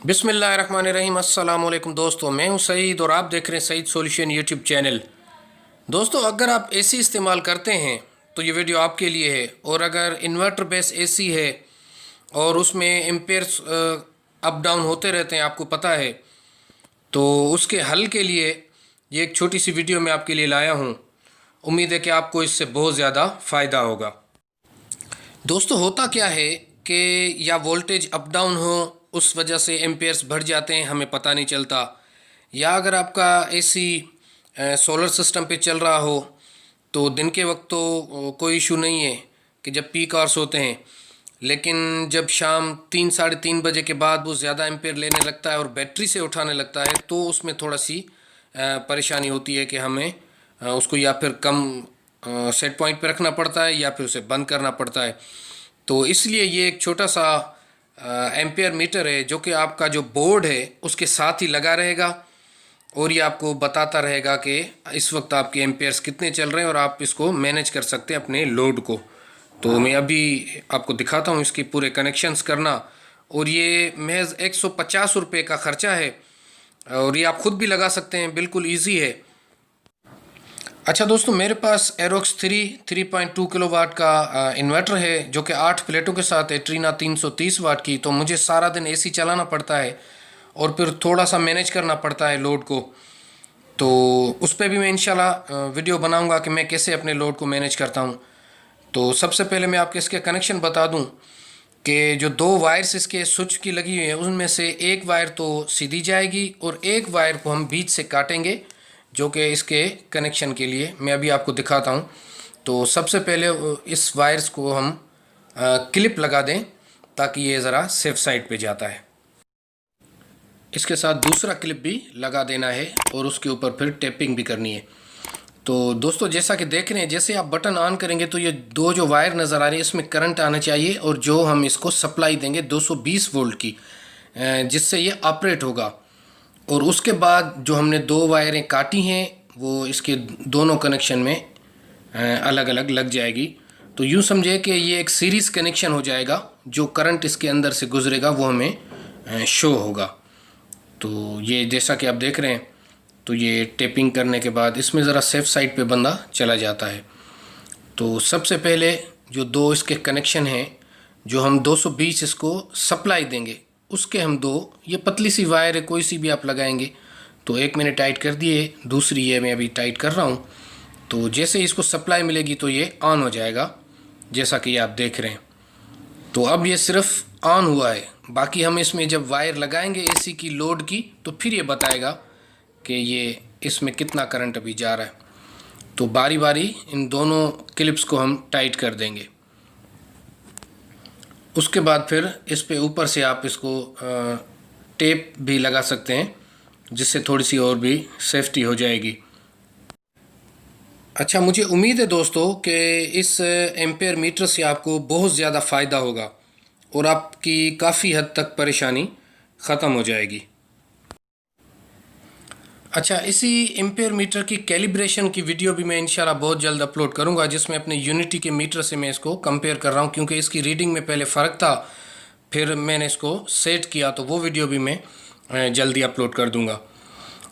बिस्मिल्लाहिर्रहमानिर्रहीम। अस्सलाम वालेकुम दोस्तों, मैं हूं सईद और आप देख रहे हैं सईद सॉल्यूशन यूट्यूब चैनल। दोस्तों, अगर आप एसी इस्तेमाल करते हैं तो ये वीडियो आपके लिए है। और अगर इन्वर्टर बेस एसी है और उसमें एम्पेयर्स अप डाउन होते रहते हैं, आपको पता है, तो उसके हल के लिए ये एक छोटी सी वीडियो मैं आपके लिए लाया हूँ। उम्मीद है कि आपको इससे बहुत ज़्यादा फ़ायदा होगा। दोस्तों, होता क्या है कि या वोल्टेज अप डाउन हो, उस वजह से एम्पेयर्स बढ़ जाते हैं, हमें पता नहीं चलता। या अगर आपका एसी सोलर सिस्टम पे चल रहा हो तो दिन के वक्त तो कोई इशू नहीं है कि जब पीक आवर्स होते हैं, लेकिन जब शाम 3 साढ़े 3 बजे के बाद वो ज़्यादा एम्पेयर लेने लगता है और बैटरी से उठाने लगता है, तो उसमें थोड़ा सी परेशानी होती है कि हमें उसको या फिर कम सेट पॉइंट पे रखना पड़ता है या फिर उसे बंद करना पड़ता है। तो इसलिए ये एक छोटा सा एम्पेयर मीटर है जो कि आपका जो बोर्ड है उसके साथ ही लगा रहेगा और ये आपको बताता रहेगा कि इस वक्त आपके एम्पेयर्स कितने चल रहे हैं और आप इसको मैनेज कर सकते हैं अपने लोड को। तो मैं अभी आपको दिखाता हूँ इसकी पूरे कनेक्शंस करना। और ये महज 150 रुपये का ख़र्चा है और ये आप ख़ुद भी लगा सकते हैं, बिल्कुल ईजी है। अच्छा दोस्तों, मेरे पास एरोक्स 3.2 किलोवाट का इन्वर्टर है जो कि 8 प्लेटों के साथ है, ट्रीना 330 वाट की। तो मुझे सारा दिन एसी चलाना पड़ता है और फिर थोड़ा सा मैनेज करना पड़ता है लोड को। तो उस पर भी मैं इंशाल्लाह वीडियो बनाऊंगा कि मैं कैसे अपने लोड को मैनेज करता हूं। तो सबसे पहले मैं आपके इसके कनेक्शन बता दूं कि जो दो वायर्स इसके स्विच की लगी हुई है, उनमें से एक वायर तो सीधी जाएगी और एक वायर को हम बीच से काटेंगे, जो कि इसके कनेक्शन के लिए मैं अभी आपको दिखाता हूं। तो सबसे पहले इस वायर्स को हम क्लिप लगा दें ताकि ये ज़रा सेफ साइड पे जाता है। इसके साथ दूसरा क्लिप भी लगा देना है और उसके ऊपर फिर टेपिंग भी करनी है। तो दोस्तों, जैसा कि देख रहे हैं, जैसे आप बटन ऑन करेंगे तो ये दो जो वायर नज़र आ रही है इसमें करंट आना चाहिए और जो हम इसको सप्लाई देंगे 220 वोल्ट की, जिससे ये ऑपरेट होगा। और उसके बाद जो हमने दो वायरें काटी हैं वो इसके दोनों कनेक्शन में अलग अलग लग जाएगी। तो यूँ समझे कि ये एक सीरीज़ कनेक्शन हो जाएगा, जो करंट इसके अंदर से गुजरेगा वो हमें शो होगा। तो ये जैसा कि आप देख रहे हैं, तो ये टेपिंग करने के बाद इसमें ज़रा सेफ साइड पे बंदा चला जाता है। तो सबसे पहले जो दो इसके कनेक्शन हैं, जो हम 220 इसको सप्लाई देंगे, उसके हम दो, ये पतली सी वायर है, कोई सी भी आप लगाएंगे। तो एक मैंने टाइट कर दिए, दूसरी ये मैं अभी टाइट कर रहा हूँ। तो जैसे ही इसको सप्लाई मिलेगी तो ये ऑन हो जाएगा, जैसा कि आप देख रहे हैं। तो अब ये सिर्फ ऑन हुआ है, बाकी हम इसमें जब वायर लगाएंगे एसी की लोड की तो फिर ये बताएगा कि ये इसमें कितना करंट अभी जा रहा है। तो बारी बारी इन दोनों क्लिप्स को हम टाइट कर देंगे। उसके बाद फिर इस पे ऊपर से आप इसको टेप भी लगा सकते हैं, जिससे थोड़ी सी और भी सेफ्टी हो जाएगी। अच्छा, मुझे उम्मीद है दोस्तों कि इस एम्पेयर मीटर से आपको बहुत ज़्यादा फ़ायदा होगा और आपकी काफ़ी हद तक परेशानी ख़त्म हो जाएगी। अच्छा, इसी एम्पेयर मीटर की कैलिब्रेशन की वीडियो भी मैं इंशाल्लाह बहुत जल्द अपलोड करूंगा, जिसमें अपने यूनिटी के मीटर से मैं इसको कंपेयर कर रहा हूं, क्योंकि इसकी रीडिंग में पहले फ़र्क था, फिर मैंने इसको सेट किया, तो वो वीडियो भी मैं जल्दी अपलोड कर दूंगा।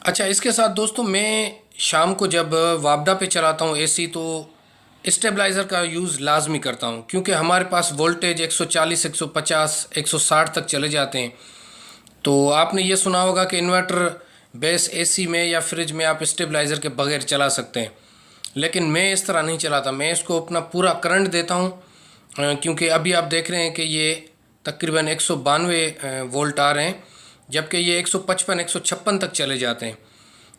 अच्छा, इसके साथ दोस्तों, मैं शाम को जब वापडा पे चलाता हूँ एसी, तो स्टेबलाइज़र का यूज़ लाजमी करता हूँ, क्योंकि हमारे पास वोल्टेज 140, 150, 160 तक चले जाते हैं। तो आपने ये सुना होगा कि इन्वर्टर बेस एसी में या फ्रिज में आप स्टेबलाइज़र के बगैर चला सकते हैं, लेकिन मैं इस तरह नहीं चलाता। मैं इसको अपना पूरा करंट देता हूँ, क्योंकि अभी आप देख रहे हैं कि ये तकरीबन 192 वोल्ट आ रहे हैं, जबकि ये 155, 156 तक चले जाते हैं।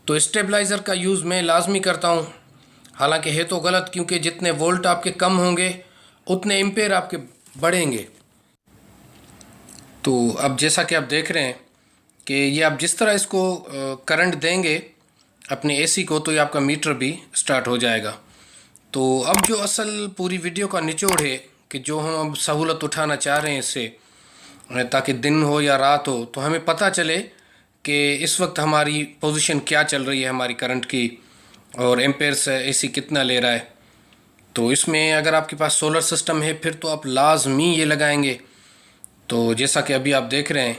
तो स्टेबलाइज़र का यूज़ मैं लाजमी करता हूँ, हालांकि है तो गलत, क्योंकि जितने वोल्ट आपके कम होंगे उतने एम्पेयर आपके बढ़ेंगे। तो अब जैसा कि आप देख रहे हैं कि ये आप जिस तरह इसको करंट देंगे अपने एसी को, तो ये आपका मीटर भी स्टार्ट हो जाएगा। तो अब जो असल पूरी वीडियो का निचोड़ है कि जो हम अब सहूलत उठाना चाह रहे हैं इससे, ताकि दिन हो या रात हो तो हमें पता चले कि इस वक्त हमारी पोजीशन क्या चल रही है हमारी करंट की, और एम्पेयर से एसी कितना ले रहा है। तो इसमें अगर आपके पास सोलर सिस्टम है फिर तो आप लाजमी ये लगाएंगे। तो जैसा कि अभी आप देख रहे हैं